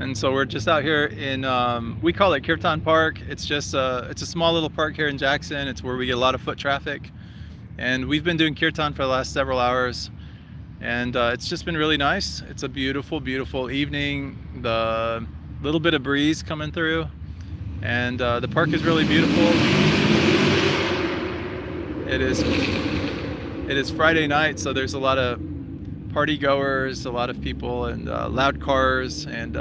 And so we're just out here in, we call it Kirtan Park. It's just, it's a small little park here in Jackson. It's where we get a lot of foot traffic. And we've been doing Kirtan for the last several hours. And it's just been really nice. It's a beautiful, beautiful evening. The little bit of breeze coming through. And the park is really beautiful. It is Friday night, so there's a lot of party goers, a lot of people, and loud cars and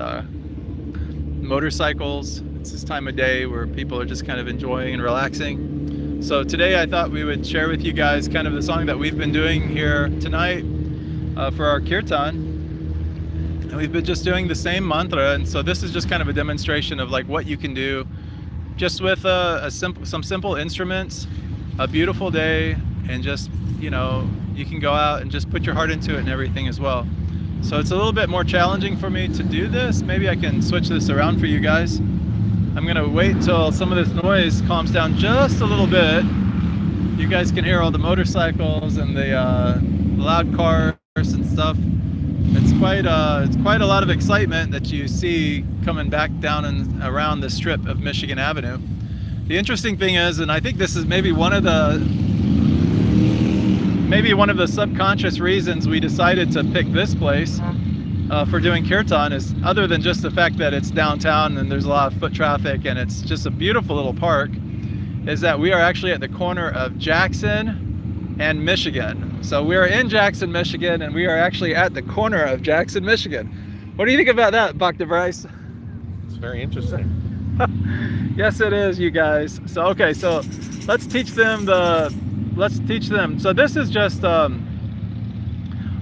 motorcycles. It's this time of day where people are just kind of enjoying and relaxing. So today I thought we would share with you guys kind of the song that we've been doing here tonight for our Kirtan. And we've been just doing the same mantra, and so this is just kind of a demonstration of like what you can do just with some simple instruments, a beautiful day, and just, you know, you can go out and just put your heart into it and everything as well. So it's a little bit more challenging for me to do this. Maybe I can switch this around for you guys. I'm gonna wait till some of this noise calms down just a little bit. You guys can hear all the motorcycles and the loud cars and stuff. It's quite a lot of excitement that you see coming back down and around the strip of Michigan Avenue. The interesting thing is, and I think this is maybe one of the subconscious reasons we decided to pick this place for doing Kirtan, is other than just the fact that it's downtown and there's a lot of foot traffic and it's just a beautiful little park, is that we are actually at the corner of Jackson and Michigan. So we are in Jackson, Michigan, and we are actually at the corner of Jackson, Michigan. What do you think about that, Bhakti Bryce? It's very interesting. Yes, it is, you guys. So okay, so let's teach them. So this is just Om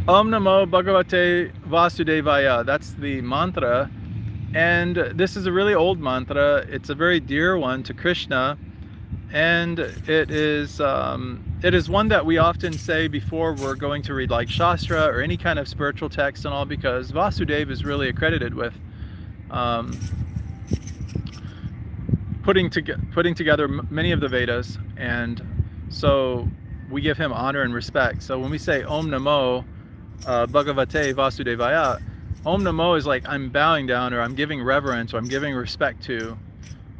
Namo Bhagavate Vasudevaya. That's the mantra, and this is a really old mantra. It's a very dear one to Krishna, and it is one that we often say before we're going to read like Shastra or any kind of spiritual text and all, because Vasudeva is really accredited with putting together many of the Vedas, and so we give him honor and respect. So when we say Om Namo Bhagavate Vasudevaya, Om Namo is like I'm bowing down, or I'm giving reverence, or I'm giving respect to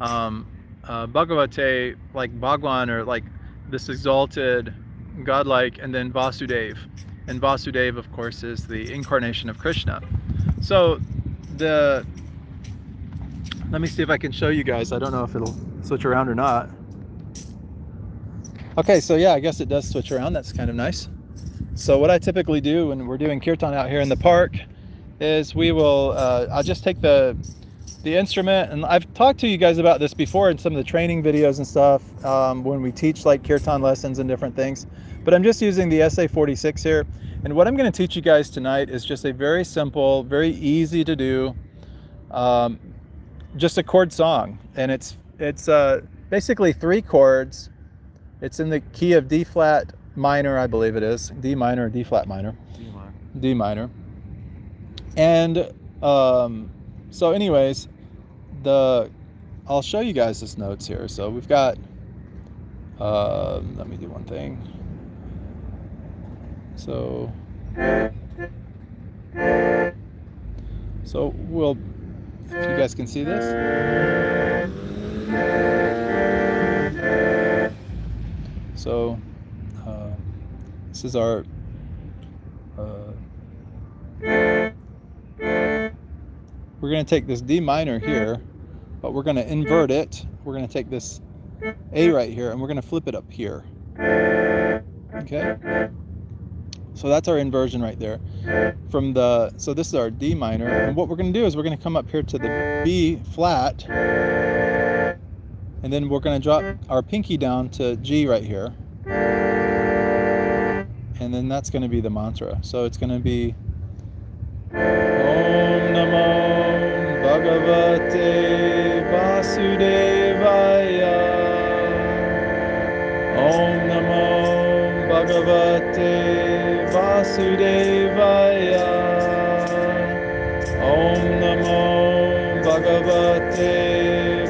Bhagavate, like Bhagwan, or like this exalted godlike, and then Vasudev. And Vasudev, of course, is the incarnation of Krishna. So let me see if I can show you guys. I don't know if it'll switch around or not. Okay, so yeah, I guess it does switch around. That's kind of nice. So what I typically do when we're doing Kirtan out here in the park is we will, I'll just take the instrument, and I've talked to you guys about this before in some of the training videos and stuff, when we teach like Kirtan lessons and different things, but I'm just using the SA46 here. And what I'm going to teach you guys tonight is just a very simple, very easy to do, just a chord song, and it's basically 3 chords. It's in the key of D flat minor, I believe it is, D minor or D flat minor, D minor. And so anyways, I'll show you guys this notes here. So we've got let me do one thing. So we'll, if you guys can see this. So this is our we're going to take this D minor here, but we're going to invert it. We're going to take this A right here, and we're going to flip it up here. Okay? So that's our inversion right there. So this is our D minor, and what we're going to do is we're going to come up here to the B flat, and then we're going to drop our pinky down to G right here, and then that's going to be the mantra. So it's going to be Om Namo Bhagavate Vasudevaya. Om Namo Bhagavate Vasudevaya. Om Namo Bhagavate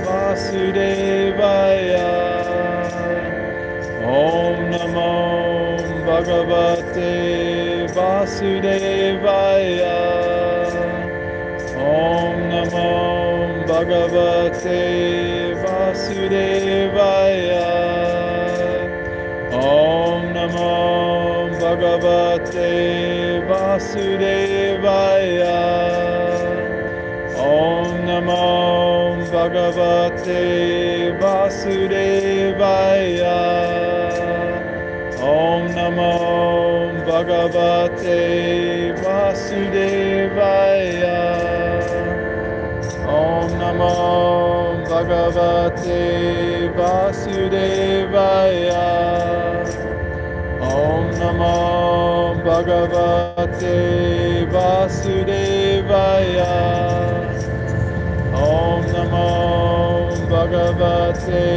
Vasudevaya. Om Namo Bhagavate Vasudevaya. Om Namo Bhagavate Vasudevaya. Om Namo Bhagavate Vasudevaya. Om Namo Bhagavate Vasudevaya. Om Namo Bhagavate Vasudevaya. Om Namo Bhagavate Vasudevaya. Om Namo Bhagavate Vasudevaya. Om Namo Bhagavate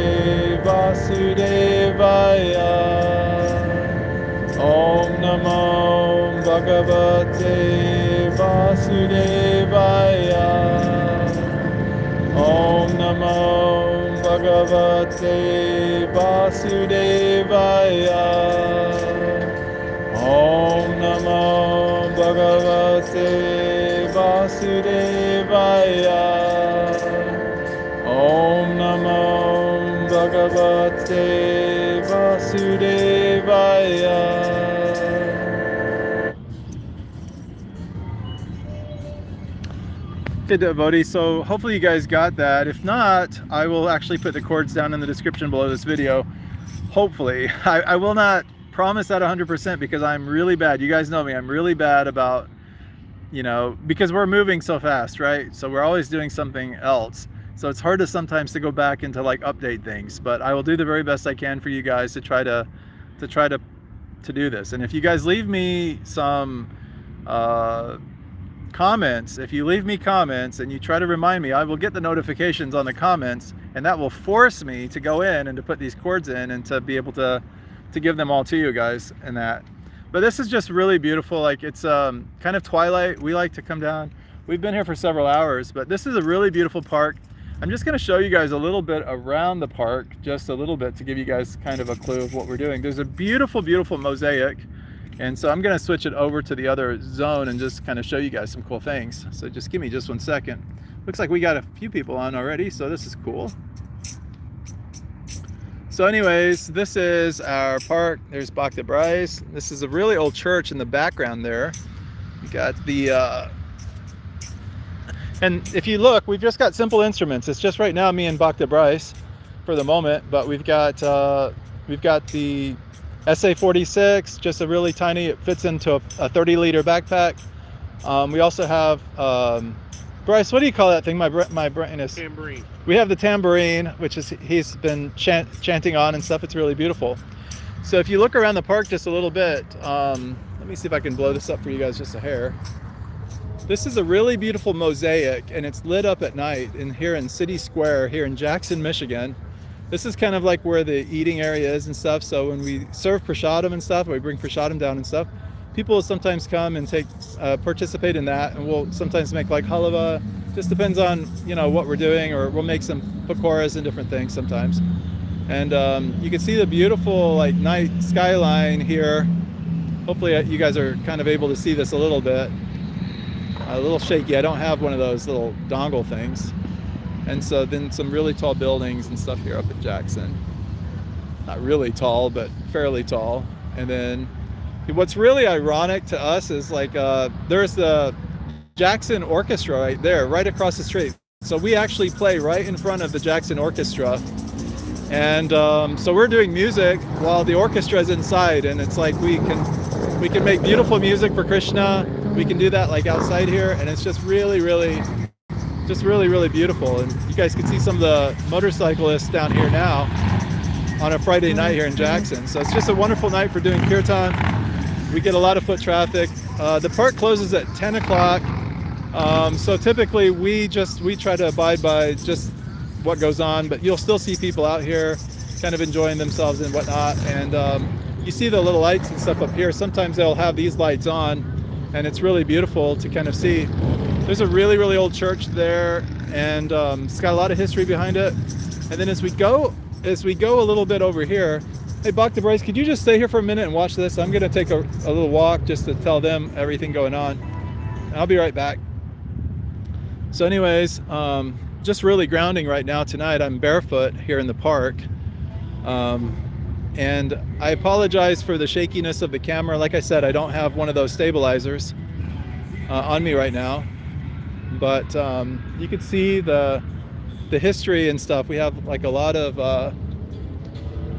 Vasudevaya. Om Namo Bhagavate Vasudevaya. Om Namo Bhagavate Vasudevaya. Om Namo Bhagavate Vasudevaya. Om Namo Bhagavate Vasudevaya. Okay, devotees, so hopefully you guys got that. If not, I will actually put the chords down in the description below this video. Hopefully. I will not promise that 100% because I'm really bad. You guys know me. I'm really bad about, you know, because we're moving so fast, right? So we're always doing something else. So it's hard to sometimes to go back and to like update things, but I will do the very best I can for you guys to try to do this. And if you guys leave me some comments, if you leave me comments and you try to remind me, I will get the notifications on the comments, and that will force me to go in and to put these chords in and to be able to give them all to you guys and that. But this is just really beautiful. Like it's kind of twilight. We like to come down. We've been here for several hours, but this is a really beautiful park. I'm just going to show you guys a little bit around the park, just a little bit to give you guys kind of a clue of what we're doing. There's a beautiful, beautiful mosaic. And so I'm going to switch it over to the other zone and just kind of show you guys some cool things. So just give me just 1 second. Looks like we got a few people on already, so this is cool. So anyways, this is our park. There's Bhakti. This is a really old church in the background there. You got the and if you look, we've just got simple instruments. It's just right now me and Bhakti for the moment, but we've got the SA-46, just a really tiny, it fits into a 30-liter backpack. We also have, Bryce, what do you call that thing? My brain is... Tambourine. We have the tambourine, which is he's been chanting on and stuff. It's really beautiful. So if you look around the park just a little bit, let me see if I can blow this up for you guys just a hair. This is a really beautiful mosaic, and it's lit up at night here in City Square here in Jackson, Michigan. This is kind of like where the eating area is and stuff. So when we serve prasadam and stuff, we bring prasadam down and stuff, people will sometimes come and participate in that, and we'll sometimes make like halava. Just depends on, you know, what we're doing, or we'll make some pakoras and different things sometimes. And you can see the beautiful like night skyline here. Hopefully you guys are kind of able to see this a little bit. A little shaky. I don't have one of those little dongle things. And so then some really tall buildings and stuff here up at Jackson. Not really tall, but fairly tall. And then what's really ironic to us is like there's the Jackson Orchestra right there, right across the street. So we actually play right in front of the Jackson Orchestra. And so we're doing music while the orchestra is inside, and it's like we can make beautiful music for Krishna. We can do that like outside here, and it's just really beautiful. And you guys can see some of the motorcyclists down here now on a Friday night here in Jackson. So it's just a wonderful night for doing Kirtan. We get a lot of foot traffic. The park closes at 10 o'clock. So typically we try to abide by just what goes on, but you'll still see people out here kind of enjoying themselves and whatnot. And you see the little lights and stuff up here. Sometimes they'll have these lights on, and it's really beautiful to kind of see. There's a really, really old church there, and it's got a lot of history behind it. And then as we go a little bit over here, hey, Bhakti Bryce, could you just stay here for a minute and watch this? I'm going to take a little walk just to tell them everything going on. And I'll be right back. So anyways, just really grounding right now tonight. I'm barefoot here in the park. And I apologize for the shakiness of the camera. Like I said, I don't have one of those stabilizers on me right now. But you can see the history and stuff. We have like a lot of,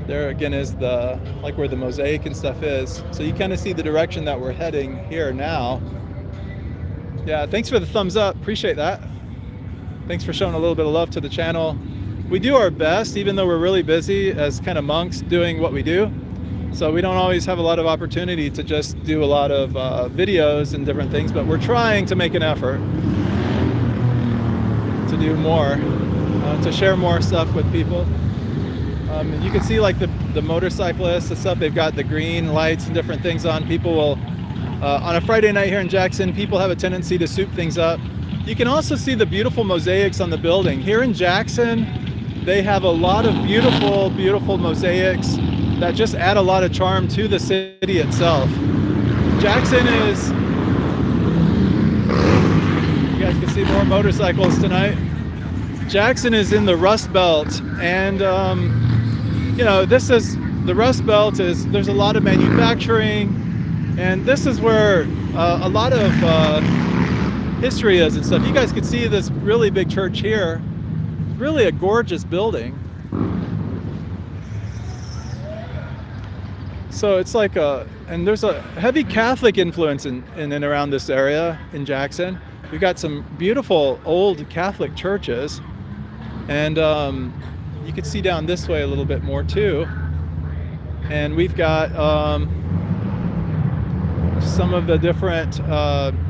there again is the, like where the mosaic and stuff is. So you kind of see the direction that we're heading here now. Yeah, thanks for the thumbs up. Appreciate that. Thanks for showing a little bit of love to the channel. We do our best, even though we're really busy as kind of monks doing what we do. So we don't always have a lot of opportunity to just do a lot of videos and different things, but we're trying to make an effort to do more, to share more stuff with people. You can see like the motorcyclists and stuff, they've got the green lights and different things on. People will, on a Friday night here in Jackson, people have a tendency to soup things up. You can also see the beautiful mosaics on the building. Here in Jackson, they have a lot of beautiful, beautiful mosaics that just add a lot of charm to the city itself. Jackson is, you guys can see more motorcycles tonight. Jackson is in the Rust Belt, and you know, this is, the Rust Belt is, there's a lot of manufacturing, and this is where a lot of history is and stuff. You guys can see this really big church here. Really a gorgeous building. So it's like and there's a heavy Catholic influence in and around this area in Jackson. We've got some beautiful old Catholic churches, and you can see down this way a little bit more too. And we've got some of the different,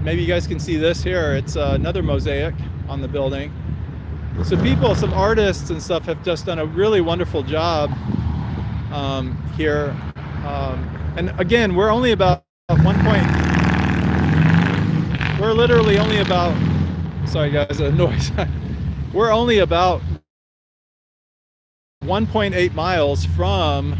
maybe you guys can see this here. It's another mosaic on the building. So people, some artists and stuff have just done a really wonderful job here. And again, we're only about we're literally only about, sorry guys, a noise. We're only about 1.8 miles from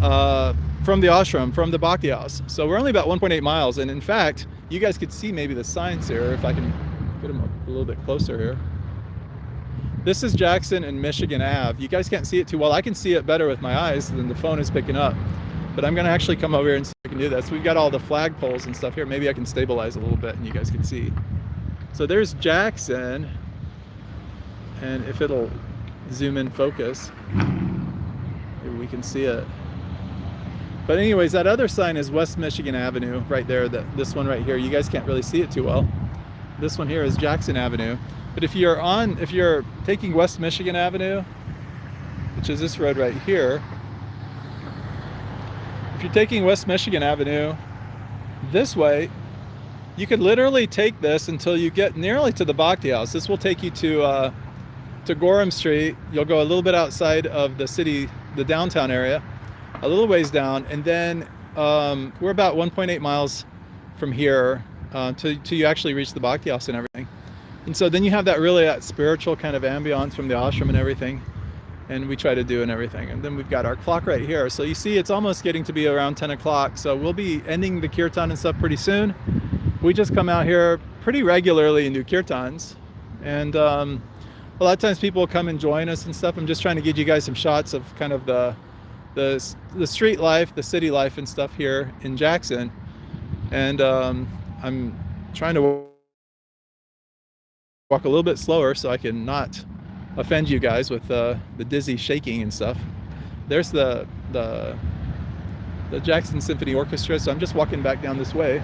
the ashram, from the Bhakti house. So we're only about 1.8 miles. And in fact, you guys could see maybe the signs here, if I can get them a little bit closer here. This is Jackson and Michigan Ave. You guys can't see it too well. I can see it better with my eyes than the phone is picking up. But I'm gonna actually come over here and see if I can do that. So we've got all the flag poles and stuff here. Maybe I can stabilize a little bit and you guys can see. So there's Jackson. And if it'll zoom in focus, maybe we can see it. But anyways, that other sign is West Michigan Avenue right there. This one right here, you guys can't really see it too well. This one here is Jackson Avenue. But if you're taking West Michigan Avenue, which is this road right here, if you're taking West Michigan Avenue this way, you could literally take this until you get nearly to the Bhakti house. This will take you to Gorham Street. You'll go a little bit outside of the city, the downtown area, a little ways down, and then we're about 1.8 miles from here till you actually reach the Bhakti house and everything. And so then you have that spiritual kind of ambiance from the ashram and everything, and we try to do and everything. And then we've got our clock right here. So you see it's almost getting to be around 10 o'clock. So we'll be ending the Kirtan and stuff pretty soon. We just come out here pretty regularly and do Kirtans. And a lot of times people will come and join us and stuff. I'm just trying to give you guys some shots of kind of the street life, the city life and stuff here in Jackson. And I'm trying to walk a little bit slower so I can not offend you guys with the dizzy shaking and stuff. There's the Jackson Symphony Orchestra, so I'm just walking back down this way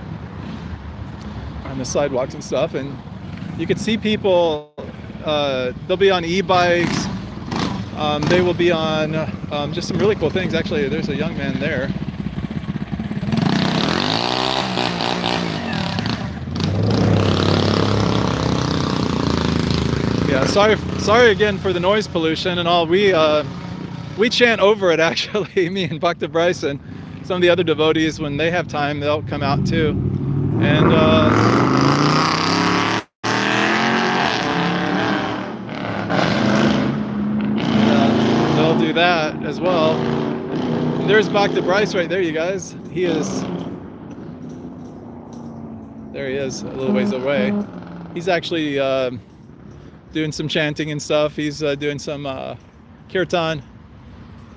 on the sidewalks and stuff, and you can see people, they'll be on e-bikes, they will be on just some really cool things. Actually, there's a young man there. Yeah, sorry again for the noise pollution and all. We chant over it actually, me and Bhakti Bryce and some of the other devotees. When they have time, they'll come out too, and they'll do that as well. And there's Bhakti Bryce right there, you guys. There he is, a little ways away. He's actually doing some chanting and stuff. He's doing some Kirtan,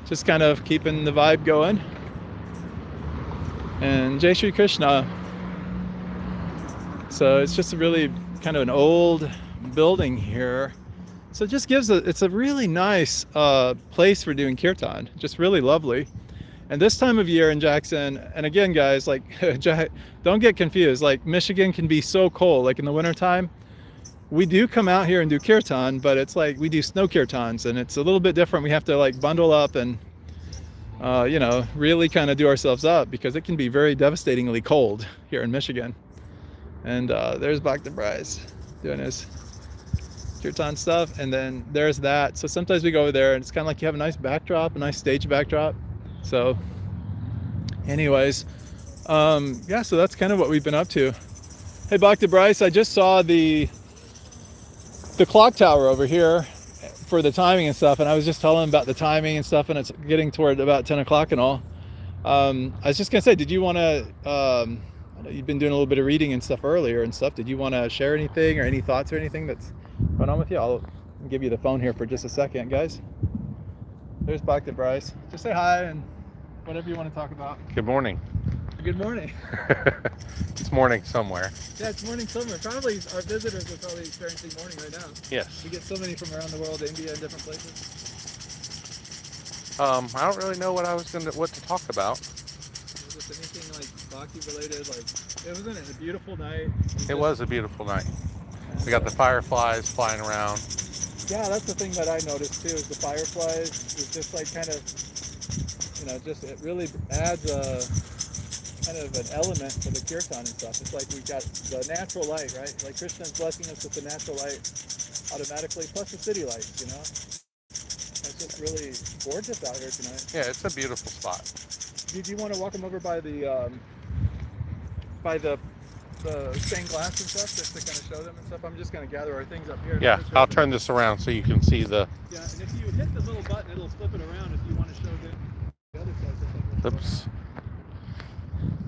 just kind of keeping the vibe going. And Jai Shri Krishna. So it's just a really kind of an old building here. So it just gives it's a really nice place for doing Kirtan, just really lovely. And this time of year in Jackson, and again guys, like don't get confused, like Michigan can be so cold, like in the wintertime. We do come out here and do Kirtan, but it's like we do snow Kirtans, and it's a little bit different. We have to like bundle up and you know, really kind of do ourselves up, because it can be very devastatingly cold here in Michigan. And there's Bhakti Bryce doing his Kirtan stuff, and then there's that. So sometimes we go over there and it's kind of like you have a nice backdrop, a nice stage backdrop. So anyways, yeah, so that's kind of what we've been up to. Hey Bhakti Bryce, I just saw the clock tower over here for the timing and stuff, and I was just telling him about the timing and stuff, and it's getting toward about 10 o'clock and all. I was just gonna say, did you want to, I know you've been doing a little bit of reading and stuff earlier and stuff, did you want to share anything or any thoughts or anything that's going on with you? I'll give you the phone here for just a second, guys. There's Bhakti Bryce. Just say hi and whatever you want to talk about. Good morning. Good morning. It's morning somewhere. Yeah, it's morning somewhere. Probably our visitors are probably experiencing morning right now. Yes. We get so many from around the world, India and different places. I don't really know what to talk about. Was this anything like Bhakti related? Like, wasn't it a beautiful night? It was a beautiful night. We got the fireflies flying around. Yeah, that's the thing that I noticed too, is the fireflies is just like kind of, you know, just it really adds a kind of an element to the Kirtan and stuff. It's like we got the natural light, right? Like Krishna's blessing us with the natural light automatically, plus the city lights, you know? It's just really gorgeous out here tonight. Yeah, it's a beautiful spot. Do you want to walk them over by the stained glass and stuff, just to kind of show them and stuff? I'm just going to gather our things up here. Yeah, I'll turn this around so you can see the... Yeah, and if you hit the little button, it'll flip it around if you want to show the other side. Oops.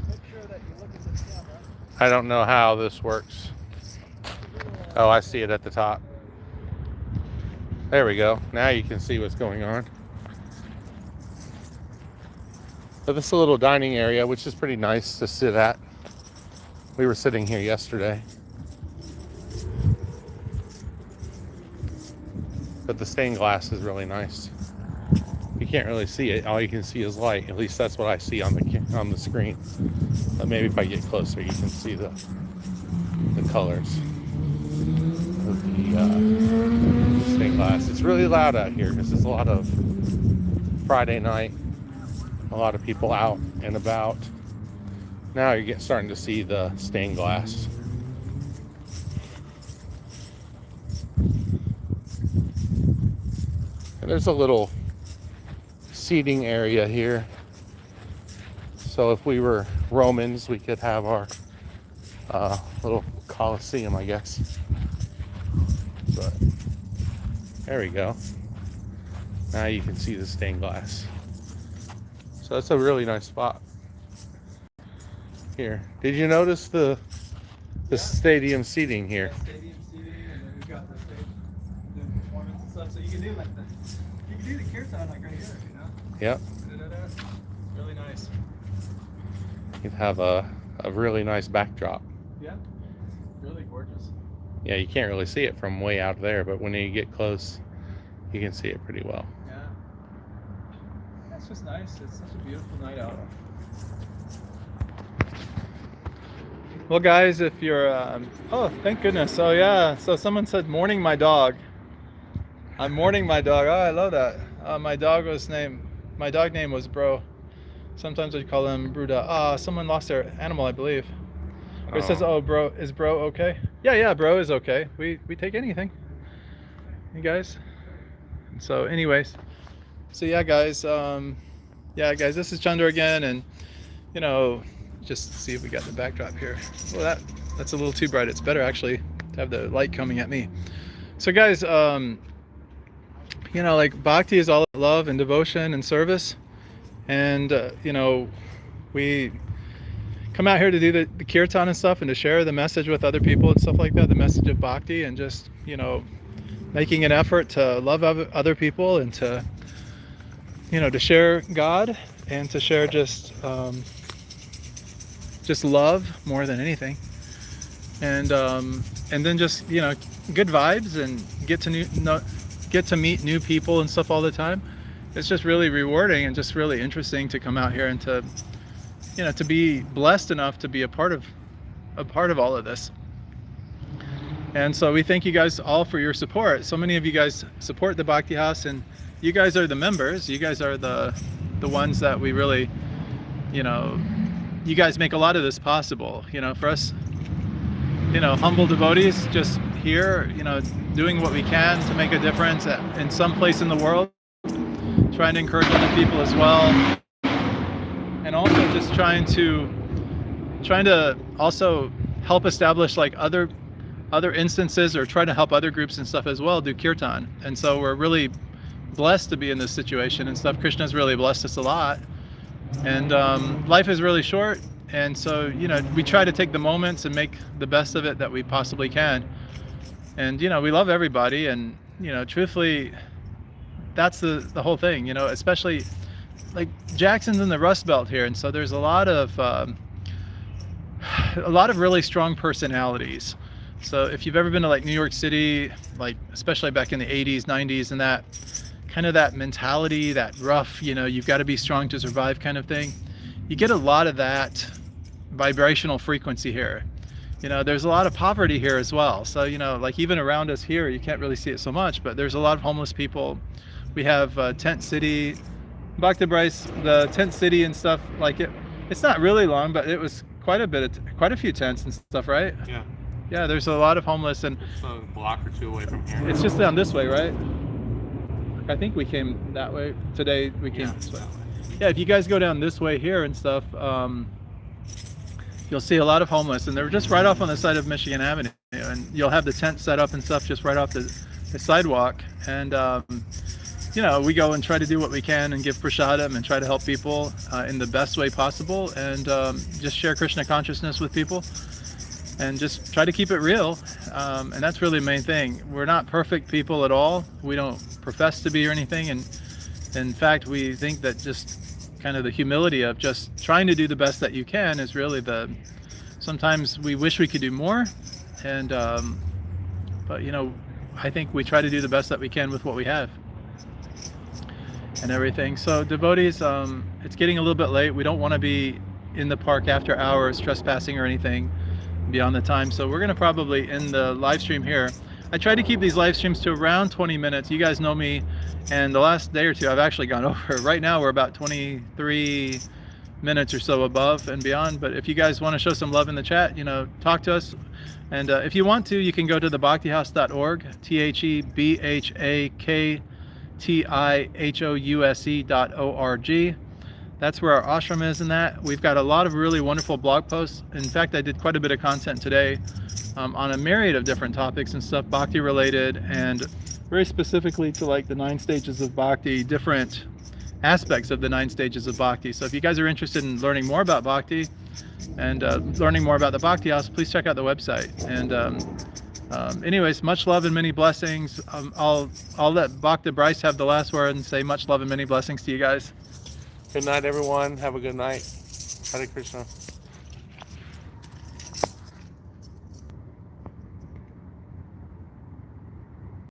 Make sure that you look at the camera. I don't know how this works. Oh, I see it at the top. There we go. Now you can see what's going on. So this is a little dining area, which is pretty nice to sit at. We were sitting here yesterday. But the stained glass is really nice. You can't really see it. All you can see is light. At least that's what I see on the screen. But maybe if I get closer, you can see the colors of the stained glass. It's really loud out here because there's a lot of Friday night. A lot of people out and about. Now you're starting to see the stained glass. And there's a little seating area here. So if we were Romans, we could have our little Colosseum, I guess. But there we go. Now you can see the stained glass. So that's a really nice spot. Here, did you notice the stadium seating here? Yeah, stadium seating, and then we've got the stage doing performance and stuff. So you can do like you can do the Kirtan like right here, you know? Yep. Really nice. You'd have a really nice backdrop. Yeah, really gorgeous. Yeah, you can't really see it from way out there, but when you get close, you can see it pretty well. Yeah. It's just nice. It's such a beautiful night out. Well, guys, if you're, oh, thank goodness. So yeah, so someone said, "Mourning my dog." I'm mourning my dog. Oh, I love that. My dog name was Bro. Sometimes we call him Bruda. Someone lost their animal, I believe. Or it says, "Oh, Bro, is Bro okay?" Yeah, Bro is okay. We take anything. You guys. So, anyways, so yeah, guys. This is Chandra again, and you know, just see if we got the backdrop here. Well, that's a little too bright. It's better actually to have the light coming at me. So, guys, you know, like Bhakti is all love and devotion and service, and you know, we come out here to do the Kirtan and stuff, and to share the message with other people and stuff like that, the message of Bhakti, and just, you know, making an effort to love other people and to, to share God and to share just love more than anything. And then just, good vibes and get to meet new people and stuff all the time. It's just really rewarding and just really interesting to come out here and to, to be blessed enough to be a part of all of this. And so we thank you guys all for your support. So many of you guys support the Bhakti House, and you guys are the members. You guys are the ones that we really, you guys make a lot of this possible. For us, humble devotees just here, doing what we can to make a difference in some place in the world, trying to encourage other people as well, and also just trying to also help establish like other instances, or try to help other groups and stuff as well do Kirtan. And so we're really blessed to be in this situation and stuff. Krishna's really blessed us a lot, and life is really short, and so we try to take the moments and make the best of it that we possibly can. And we love everybody, and truthfully, that's the whole thing. Especially like Jackson's in the Rust Belt here, and so there's a lot of really strong personalities. So if you've ever been to like New York City, like especially back in the 80s, 90s, and that kind of that mentality, that rough, you've got to be strong to survive kind of thing, you get a lot of that vibrational frequency here. There's a lot of poverty here as well. So, like even around us here, you can't really see it so much, but there's a lot of homeless people. We have Tent City, Bhakti Bryce, the Tent City and stuff like it. It's not really long, but it was quite a few tents and stuff, right? Yeah. Yeah, there's a lot of homeless, and it's a block or two away from here. It's just down this way, right? I think we came that way today. We came this way. Yeah, if you guys go down this way here and stuff, you'll see a lot of homeless, and they're just right off on the side of Michigan Avenue, and you'll have the tent set up and stuff just right off the sidewalk. And we go and try to do what we can and give prasadam and try to help people in the best way possible, and just share Krishna consciousness with people, and just try to keep it real. And that's really the main thing. We're not perfect people at all. We don't profess to be or anything, and in fact, we think that just kind of the humility of just trying to do the best that you can is really sometimes we wish we could do more, and but I think we try to do the best that we can with what we have and everything. So devotees, it's getting a little bit late. We don't want to be in the park after hours trespassing or anything beyond the time, so we're going to probably end the live stream here. I try to keep these live streams to around 20 minutes. You guys know me, and the last day or two I've actually gone over. Right now we're about 23 minutes or so above and beyond, but if you guys want to show some love in the chat, talk to us. And if you want to, you can go to the bhaktihouse.org, TheBhaktihouse.org. That's where our ashram is in that. We've got a lot of really wonderful blog posts. In fact, I did quite a bit of content today on a myriad of different topics and stuff, Bhakti related, and very specifically to like the 9 stages of Bhakti, different aspects of the 9 stages of Bhakti. So if you guys are interested in learning more about Bhakti and learning more about the Bhakti House, please check out the website. And anyways, much love and many blessings. I'll let Bhakti Bryce have the last word and say much love and many blessings to you guys. Good night, everyone. Have a good night. Hare Krishna.